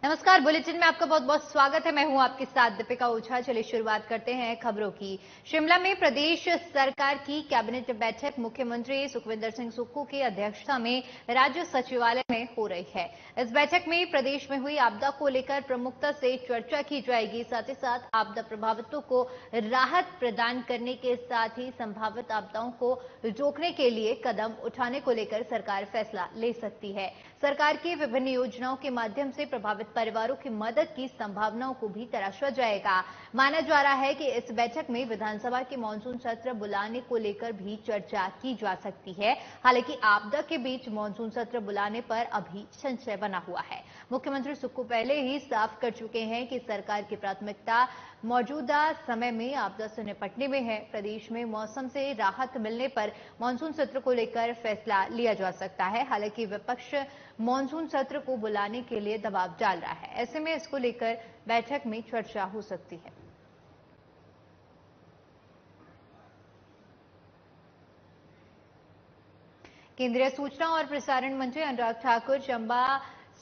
नमस्कार। बुलेटिन में आपका बहुत बहुत स्वागत है। मैं हूं आपके साथ दीपिका ओझा। चलिए शुरुआत करते हैं खबरों की। शिमला में प्रदेश सरकार की कैबिनेट बैठक मुख्यमंत्री सुखविंदर सिंह सुक्खू की अध्यक्षता में राज्य सचिवालय में हो रही है। इस बैठक में प्रदेश में हुई आपदा को लेकर प्रमुखता से चर्चा की जाएगी। साथ ही साथ आपदा प्रभावितों को राहत प्रदान करने के साथ ही संभावित आपदाओं को रोकने के लिए कदम उठाने को लेकर सरकार फैसला ले सकती है। सरकार की विभिन्न योजनाओं के माध्यम से प्रभावित परिवारों की मदद की संभावनाओं को भी तराशा जाएगा। माना जा रहा है कि इस बैठक में विधानसभा के मानसून सत्र बुलाने को लेकर भी चर्चा की जा सकती है। हालांकि आपदा के बीच मानसून सत्र बुलाने पर अभी संशय बना हुआ है। मुख्यमंत्री सुक्खू पहले ही साफ कर चुके हैं कि सरकार की प्राथमिकता मौजूदा समय में आपदा से निपटने में है। प्रदेश में मौसम से राहत मिलने पर मानसून सत्र को लेकर फैसला लिया जा सकता है। हालांकि विपक्ष मानसून सत्र को बुलाने के लिए दबाव डाल रहा है। ऐसे में इसको लेकर बैठक में चर्चा हो सकती है। केंद्रीय सूचना और प्रसारण मंत्री अनुराग ठाकुर चंबा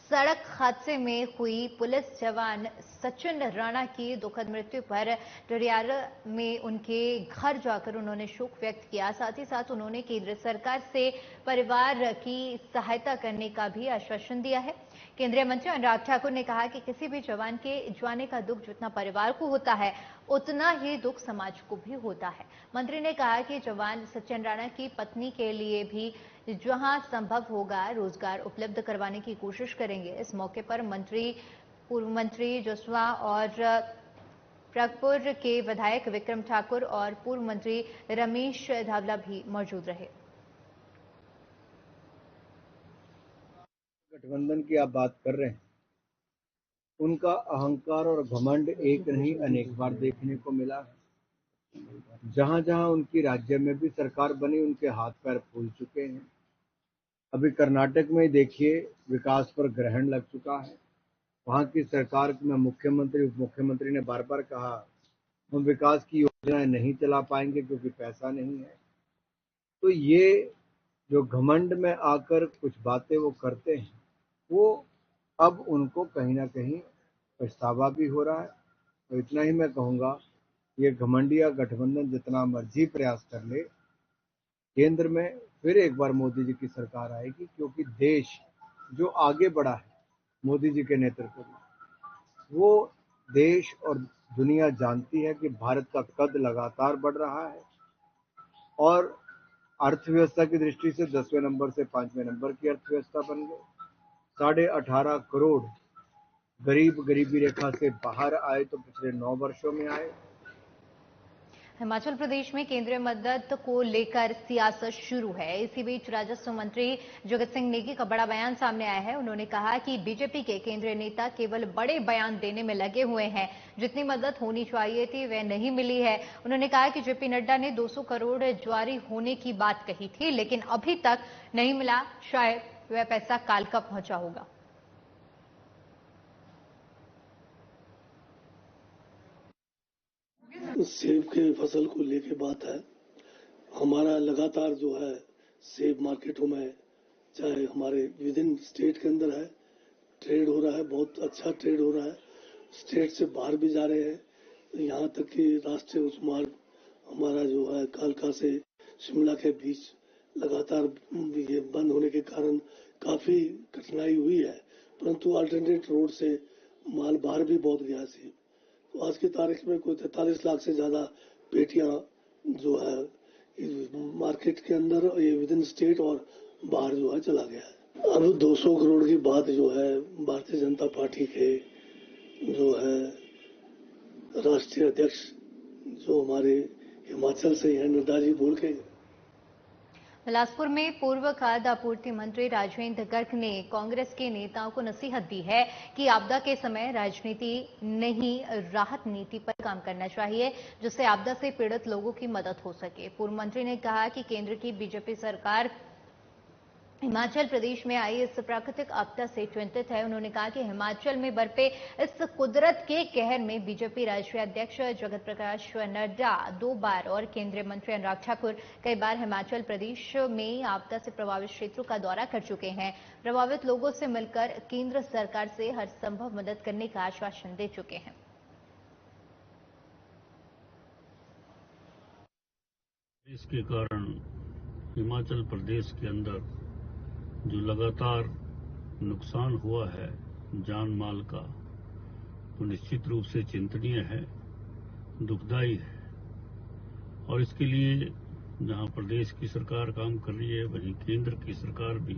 सड़क हादसे में हुई पुलिस जवान सचिन राणा की दुखद मृत्यु पर टरियारा में उनके घर जाकर उन्होंने शोक व्यक्त किया। साथ ही साथ उन्होंने केंद्र सरकार से परिवार की सहायता करने का भी आश्वासन दिया है। केंद्रीय मंत्री अनुराग ठाकुर ने कहा कि किसी भी जवान के जाने का दुख जितना परिवार को होता है उतना ही दुख समाज को भी होता है। मंत्री ने कहा कि जवान सचिन राणा की पत्नी के लिए भी जहां संभव होगा रोजगार उपलब्ध करवाने की कोशिश करेंगे। इस मौके पर पूर्व मंत्री जसवा और प्रगपुर के विधायक विक्रम ठाकुर और पूर्व मंत्री रमेश धावला भी मौजूद रहे। गठबंधन की आप बात कर रहे हैं, उनका अहंकार और घमंड एक नहीं अनेक बार देखने को मिला है। जहां जहां उनकी राज्य में भी सरकार बनी, उनके हाथ पैर फूल चुके हैं। अभी कर्नाटक में देखिए, विकास पर ग्रहण लग चुका है। वहां की सरकार में मुख्यमंत्री उप मुख्यमंत्री ने बार बार कहा हम विकास की योजनाएं नहीं चला पाएंगे क्योंकि पैसा नहीं है। तो ये जो घमंड में आकर कुछ बातें वो करते हैं, वो अब उनको कहीं ना कहीं पछतावा भी हो रहा है। तो इतना ही मैं कहूंगा, ये घमंडिया गठबंधन जितना मर्जी प्रयास कर ले, केंद्र में फिर एक बार मोदी जी की सरकार आएगी, क्योंकि देश जो आगे बढ़ा है मोदी जी के नेतृत्व में, वो देश और दुनिया जानती है कि भारत का कद लगातार बढ़ रहा है और अर्थव्यवस्था की दृष्टि से 10वें नंबर से 5वें नंबर की अर्थव्यवस्था बन गई। 18.5 करोड़ गरीब गरीबी रेखा से बाहर आए तो पिछले 9 वर्षों में आए। हिमाचल प्रदेश में केंद्रीय मदद को लेकर सियासत शुरू है। इसी बीच राजस्व मंत्री जगत सिंह नेगी का बड़ा बयान सामने आया है। उन्होंने कहा कि बीजेपी के केंद्रीय नेता केवल बड़े बयान देने में लगे हुए हैं, जितनी मदद होनी चाहिए थी वह नहीं मिली है। उन्होंने कहा कि जेपी नड्डा ने 200 करोड़ जारी होने की बात कही थी, लेकिन अभी तक नहीं मिला। शायद वह पैसा काल का पहुंचा होगा। सेब के फसल को लेके बात है। हमारा लगातार जो है सेब मार्केटों में, चाहे हमारे विद इन स्टेट के अंदर है, ट्रेड हो रहा है, बहुत अच्छा ट्रेड हो रहा है। स्टेट से बाहर भी जा रहे हैं। यहाँ तक कि राष्ट्रीय उच्च मार्ग हमारा जो है कालका से शिमला के बीच लगातार ये बंद होने के कारण काफी कठिनाई हुई है, परंतु अल्टरनेट रोड से माल बाहर भी बहुत गया सेब। तो आज की तारीख में कोई 43 लाख से ज्यादा पेटियां जो है मार्केट के अंदर, ये विद इन स्टेट और बाहर जो है चला गया है। अब 200 करोड़ की बात जो है भारतीय जनता पार्टी के जो है राष्ट्रीय अध्यक्ष जो हमारे हिमाचल से हैं नड्डा जी बोल के। बिलासपुर में पूर्व खाद्य आपूर्ति मंत्री राजेंद्र गर्ग ने कांग्रेस के नेताओं को नसीहत दी है कि आपदा के समय राजनीति नहीं, राहत नीति पर काम करना चाहिए, जिससे आपदा से पीड़ित लोगों की मदद हो सके। पूर्व मंत्री ने कहा कि केंद्र की बीजेपी सरकार हिमाचल प्रदेश में आई इस प्राकृतिक आपदा से चिंतित है। उन्होंने कहा कि हिमाचल में बरपे इस कुदरत के कहर में बीजेपी राष्ट्रीय अध्यक्ष जगत प्रकाश नड्डा 2 बार और केंद्रीय मंत्री अनुराग ठाकुर कई बार हिमाचल प्रदेश में आपदा से प्रभावित क्षेत्रों का दौरा कर चुके हैं। प्रभावित लोगों से मिलकर केंद्र सरकार से हर संभव मदद करने का आश्वासन दे चुके हैं। इसके कारण हिमाचल प्रदेश के अंदर जो लगातार नुकसान हुआ है जान माल का, तो निश्चित रूप से चिंतनीय है, दुखदायी है। और इसके लिए जहां प्रदेश की सरकार काम कर रही है, वहीं केंद्र की सरकार भी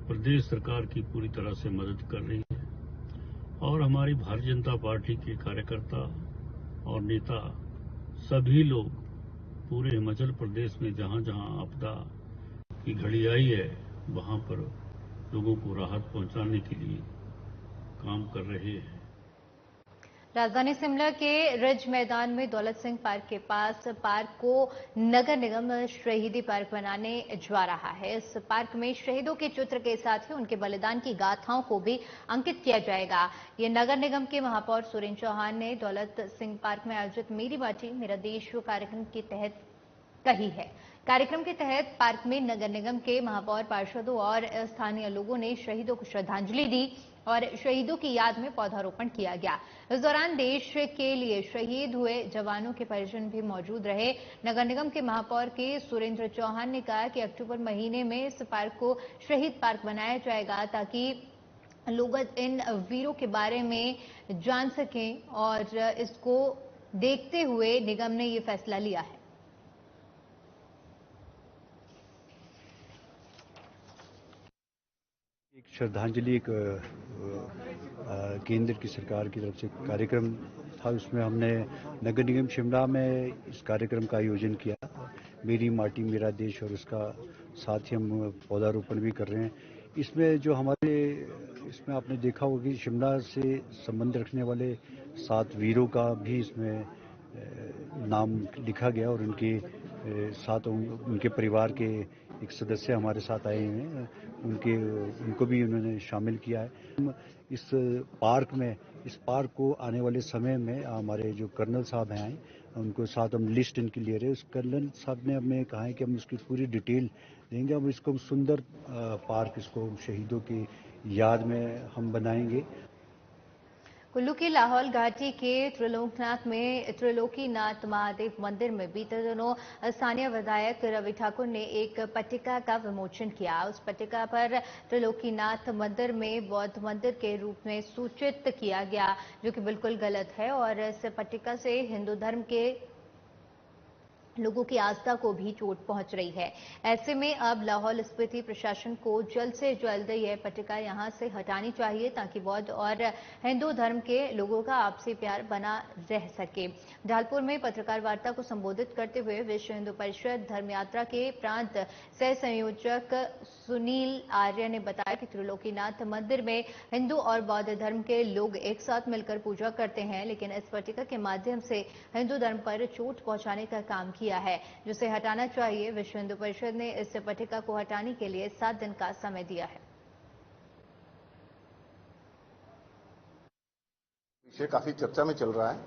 प्रदेश सरकार की पूरी तरह से मदद कर रही है। और हमारी भारतीय जनता पार्टी के कार्यकर्ता और नेता सभी लोग पूरे हिमाचल प्रदेश में जहां जहां आपदा की घड़ी आई है, वहां पर लोगों को राहत पहुंचाने के लिए काम कर रहे हैं। राजधानी शिमला के रिज मैदान में दौलत सिंह पार्क के पास पार्क को नगर निगम शहीदी पार्क बनाने जा रहा है। इस पार्क में शहीदों के चित्र के साथ ही उनके बलिदान की गाथाओं को भी अंकित किया जाएगा। ये नगर निगम के महापौर सुरेंद्र चौहान ने दौलत सिंह पार्क में आयोजित मेरी माटी मेरा देश कार्यक्रम के तहत कही है। कार्यक्रम के तहत पार्क में नगर निगम के महापौर, पार्षदों और स्थानीय लोगों ने शहीदों को श्रद्धांजलि दी और शहीदों की याद में पौधारोपण किया गया। इस दौरान देश के लिए शहीद हुए जवानों के परिजन भी मौजूद रहे। नगर निगम के महापौर के सुरेंद्र चौहान ने कहा कि अक्टूबर महीने में इस पार्क को शहीद पार्क बनाया जाएगा ताकि लोग इन वीरों के बारे में जान सकें और इसको देखते हुए निगम ने ये फैसला लिया है। एक श्रद्धांजलि केंद्र की सरकार की तरफ से कार्यक्रम था। उसमें हमने नगर निगम शिमला में इस कार्यक्रम का आयोजन किया, मेरी माटी मेरा देश, और उसका साथ ही हम पौधारोपण भी कर रहे हैं। इसमें जो हमारे इसमें आपने देखा होगा कि शिमला से संबंध रखने वाले 7 वीरों का भी इसमें नाम लिखा गया और उनके साथ उनके परिवार के एक सदस्य हमारे साथ आए हैं, उनको भी उन्होंने शामिल किया है। हम इस पार्क को आने वाले समय में हमारे जो कर्नल साहब हैं उनको साथ हम लिस्ट इनकी ले रहे हैं। उस कर्नल साहब ने हमें कहा है कि हम उसकी पूरी डिटेल देंगे। हम इसको सुंदर पार्क इसको शहीदों की याद में हम बनाएंगे। कुल्लू की लाहौल घाटी के त्रिलोकनाथ में त्रिलोकीनाथ महादेव मंदिर में बीते दिनों स्थानीय विधायक रवि ठाकुर ने एक पट्टिका का विमोचन किया। उस पट्टिका पर त्रिलोकीनाथ मंदिर में बौद्ध मंदिर के रूप में सूचित किया गया, जो कि बिल्कुल गलत है और इस पट्टिका से हिंदू धर्म के लोगों की आस्था को भी चोट पहुंच रही है। ऐसे में अब लाहौल स्पीति प्रशासन को जल्द से जल्द यह पट्टिका यहां से हटानी चाहिए ताकि बौद्ध और हिंदू धर्म के लोगों का आपसी प्यार बना रह सके। ढालपुर में पत्रकार वार्ता को संबोधित करते हुए विश्व हिंदू परिषद धर्म यात्रा के प्रांत सह संयोजक सुनील आर्य ने बताया कि त्रिलोकीनाथ मंदिर में हिंदू और बौद्ध धर्म के लोग एक साथ मिलकर पूजा करते हैं, लेकिन इस पट्टिका के माध्यम से हिंदू धर्म पर चोट पहुंचाने का काम किया है, जिसे हटाना चाहिए। विश्व हिंदू परिषद ने इस पट्टिका को हटाने के लिए 7 दिन का समय दिया है। विषय काफी चर्चा में चल रहा है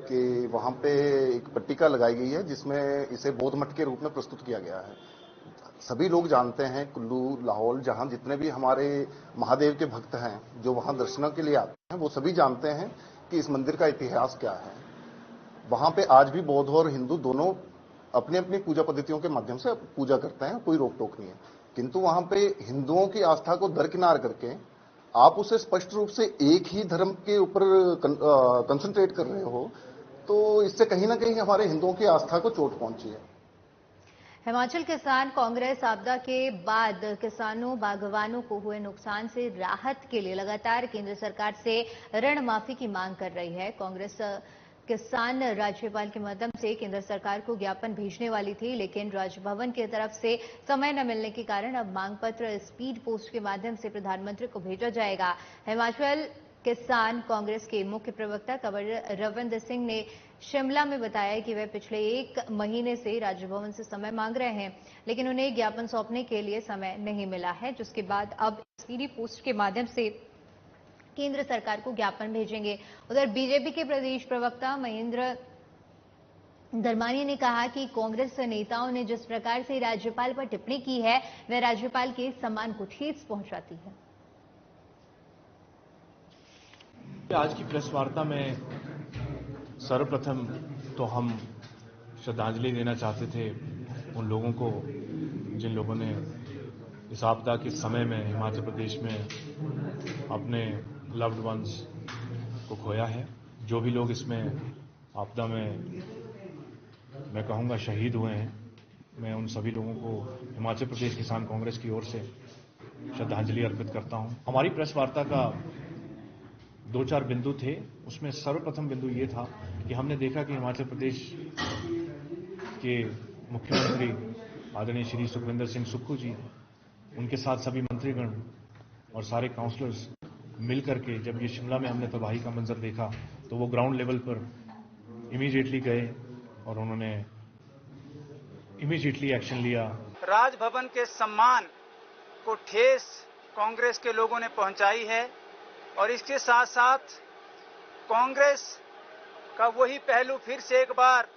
कि वहां पे एक पट्टिका लगाई गई है जिसमें इसे बौद्ध मठ के रूप में प्रस्तुत किया गया है। सभी लोग जानते हैं, कुल्लू, लाहौल, जहां जितने भी हमारे महादेव के भक्त हैं जो वहां दर्शनों के लिए आते हैं, वो सभी जानते हैं कि इस मंदिर का इतिहास क्या है। वहां पे आज भी बौद्ध और हिंदू दोनों अपनी अपनी पूजा पद्धतियों के माध्यम से पूजा करते हैं, कोई रोक टोक नहीं है। किंतु वहां पे हिंदुओं की आस्था को दरकिनार करके आप उसे स्पष्ट रूप से एक ही धर्म के ऊपर कंसंट्रेट कर रहे हो, तो इससे कहीं ना कहीं हमारे हिंदुओं की आस्था को चोट पहुंची है। हिमाचल किसान कांग्रेस आपदा के बाद किसानों बागवानों को हुए नुकसान से राहत के लिए लगातार केंद्र सरकार से ऋण माफी की मांग कर रही है। कांग्रेस किसान राज्यपाल के माध्यम से केंद्र सरकार को ज्ञापन भेजने वाली थी, लेकिन राजभवन की तरफ से समय न मिलने के कारण अब मांग पत्र स्पीड पोस्ट के माध्यम से प्रधानमंत्री को भेजा जाएगा। हिमाचल किसान कांग्रेस के मुख्य प्रवक्ता कंवर रविंद्र सिंह ने शिमला में बताया कि वे पिछले 1 महीने से राजभवन से समय मांग रहे हैं, लेकिन उन्हें ज्ञापन सौंपने के लिए समय नहीं मिला है, जिसके बाद अब स्पीडी पोस्ट के माध्यम से केंद्र सरकार को ज्ञापन भेजेंगे। उधर बीजेपी के प्रदेश प्रवक्ता महेंद्र धर्मानी ने कहा कि कांग्रेस नेताओं ने जिस प्रकार से राज्यपाल पर टिप्पणी की है, वह राज्यपाल के सम्मान को ठेस पहुंचाती है। आज की प्रेस वार्ता में सर्वप्रथम तो हम श्रद्धांजलि देना चाहते थे उन लोगों को जिन लोगों ने इस आपदा के समय में हिमाचल प्रदेश में अपने लव्ड वंस को खोया है। जो भी लोग इसमें आपदा में मैं कहूँगा शहीद हुए हैं, मैं उन सभी लोगों को हिमाचल प्रदेश किसान कांग्रेस की ओर से श्रद्धांजलि अर्पित करता हूँ। हमारी प्रेस वार्ता का 2-4 बिंदु थे। उसमें सर्वप्रथम बिंदु ये था कि हमने देखा कि हिमाचल प्रदेश के मुख्यमंत्री आदरणीय श्री सुखविंदर सिंह सुक्खू जी, उनके साथ सभी मंत्रीगण और सारे काउंसलर्स मिलकर के जब ये शिमला में हमने तबाही का मंजर देखा तो वो ग्राउंड लेवल पर इमीडिएटली गए और उन्होंने इमीडिएटली एक्शन लिया। राजभवन के सम्मान को ठेस कांग्रेस के लोगों ने पहुंचाई है और इसके साथ साथ कांग्रेस का वही पहलू फिर से एक बार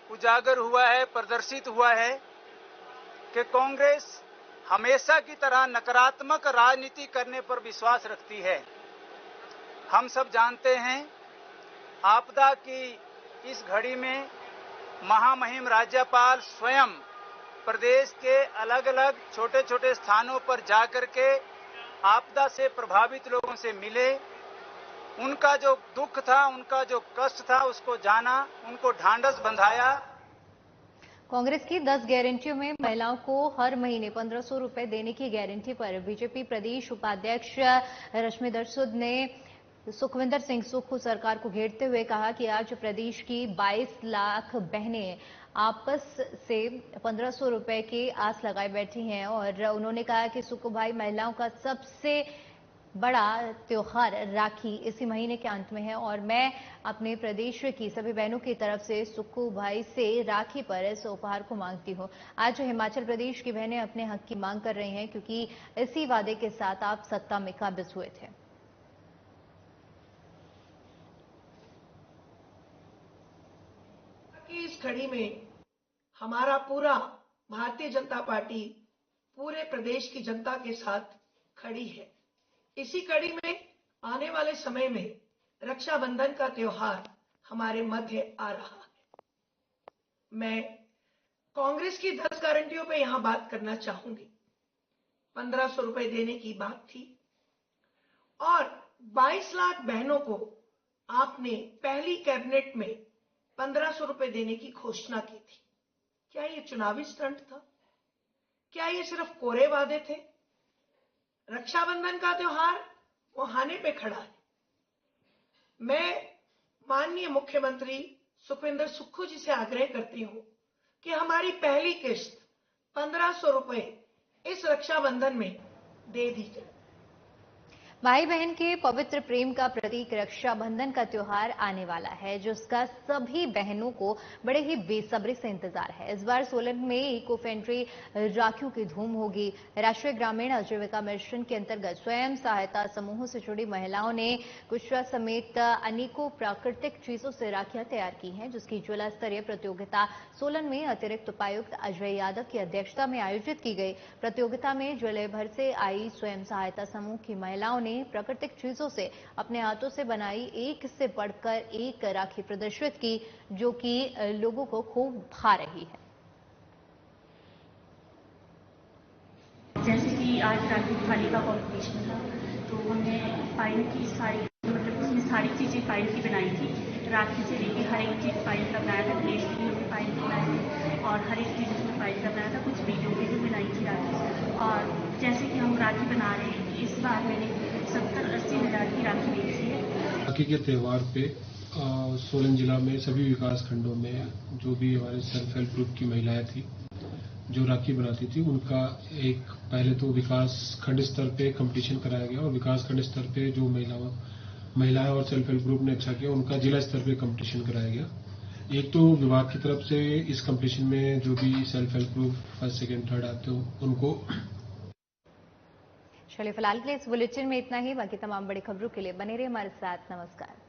उजागर हुआ है, प्रदर्शित हुआ है कि कांग्रेस हमेशा की तरह नकारात्मक राजनीति करने पर विश्वास रखती है। हम सब जानते हैं आपदा की इस घड़ी में महामहिम राज्यपाल स्वयं प्रदेश के अलग अलग छोटे छोटे स्थानों पर जाकर के आपदा से प्रभावित लोगों से मिले, उनका जो दुख था, उनका जो कष्ट था उसको जाना, उनको ढांढस बंधाया। कांग्रेस की 10 गारंटियों में महिलाओं को हर महीने 1500 रुपए देने की गारंटी पर बीजेपी प्रदेश उपाध्यक्ष रश्मिधर सूद ने सुखविंदर सिंह सुक्खू सरकार को घेरते हुए कहा कि आज प्रदेश की 22 लाख बहनें आपस से 1500 रुपए की आस लगाए बैठी हैं और उन्होंने कहा कि सुक्खू भाई महिलाओं का सबसे बड़ा त्योहार राखी इसी महीने के अंत में है और मैं अपने प्रदेश की सभी बहनों की तरफ से सुक्खू भाई से राखी पर इस उपहार को मांगती हूं। आज हिमाचल प्रदेश की बहनें अपने हक की मांग कर रही हैं क्योंकि इसी वादे के साथ आप सत्ता में काबिज हुए थे। इस घड़ी में हमारा पूरा भारतीय जनता पार्टी पूरे प्रदेश की जनता के साथ खड़ी है। इसी कड़ी में आने वाले समय में रक्षाबंधन का त्योहार हमारे मध्य आ रहा है। मैं कांग्रेस की 10 गारंटियों पे यहां बात करना चाहूंगी। 1500 रुपए देने की बात थी और 22 लाख बहनों को आपने पहली कैबिनेट में 1500 रुपए देने की घोषणा की थी। क्या ये चुनावी स्टंट था? क्या ये सिर्फ कोरे वादे थे? रक्षाबंधन का त्योहार वो हाने पे खड़ा है। मैं माननीय मुख्यमंत्री सुखविंदर सुक्खू जी से आग्रह करती हूं कि हमारी पहली किस्त 1500 रुपए इस रक्षाबंधन में दे दी जाए। भाई बहन के पवित्र प्रेम का प्रतीक रक्षाबंधन का त्योहार आने वाला है, जिसका सभी बहनों को बड़े ही बेसब्री से इंतजार है। इस बार सोलन में इको फ्रेंडली राखियों की धूम होगी। राष्ट्रीय ग्रामीण आजीविका मिशन के अंतर्गत स्वयं सहायता समूहों से जुड़ी महिलाओं ने कुशवा समेत अनेकों प्राकृतिक चीजों से राखियां तैयार की हैं, जिसकी जिला स्तरीय प्रतियोगिता सोलन में अतिरिक्त उपायुक्त अजय यादव की अध्यक्षता में आयोजित की गई। प्रतियोगिता में जिले भर से आई स्वयं सहायता समूह की महिलाओं ने प्राकृतिक चीजों से अपने हाथों से बनाई एक से बढ़कर एक राखी प्रदर्शित की, जो कि लोगों को खूब भा रही है। जैसे कि आज राखी थाली का कॉम्पिटिशन था, तो हमने पाइन की सारी उसमें सारी चीजें पाइन की बनाई थी। राखी से लेके हर एक चीज पाइन का बनाया था। गणेश की भी पाइन की बनाई थी और हर एक चीज उसमें पाइन का बनाया था। कुछ बीजों की भी बनाई थी राखी। और जैसे कि हम राखी बना रहे हैं, इस बार मैंने 70-80 हज़ार की राखी बेची है। राखी के त्यौहार पे सोलन जिला में सभी विकास खंडों में जो भी हमारे सेल्फ हेल्प ग्रुप की महिलाएं थी जो राखी बनाती थी, उनका एक पहले तो विकास खंड स्तर पे कंपटीशन कराया गया और विकास खंड स्तर पे जो महिलाओं महिलाएं और सेल्फ हेल्प ग्रुप ने अच्छा किया, उनका जिला स्तर पे कंपटीशन कराया गया। एक तो विभाग की तरफ से इस कंपटीशन में जो भी self help group first second third आते हो उनको। चलिए फिलहाल के लिए इस बुलेटिन में इतना ही। बाकी तमाम बड़ी खबरों के लिए बने रहिए हमारे साथ। नमस्कार।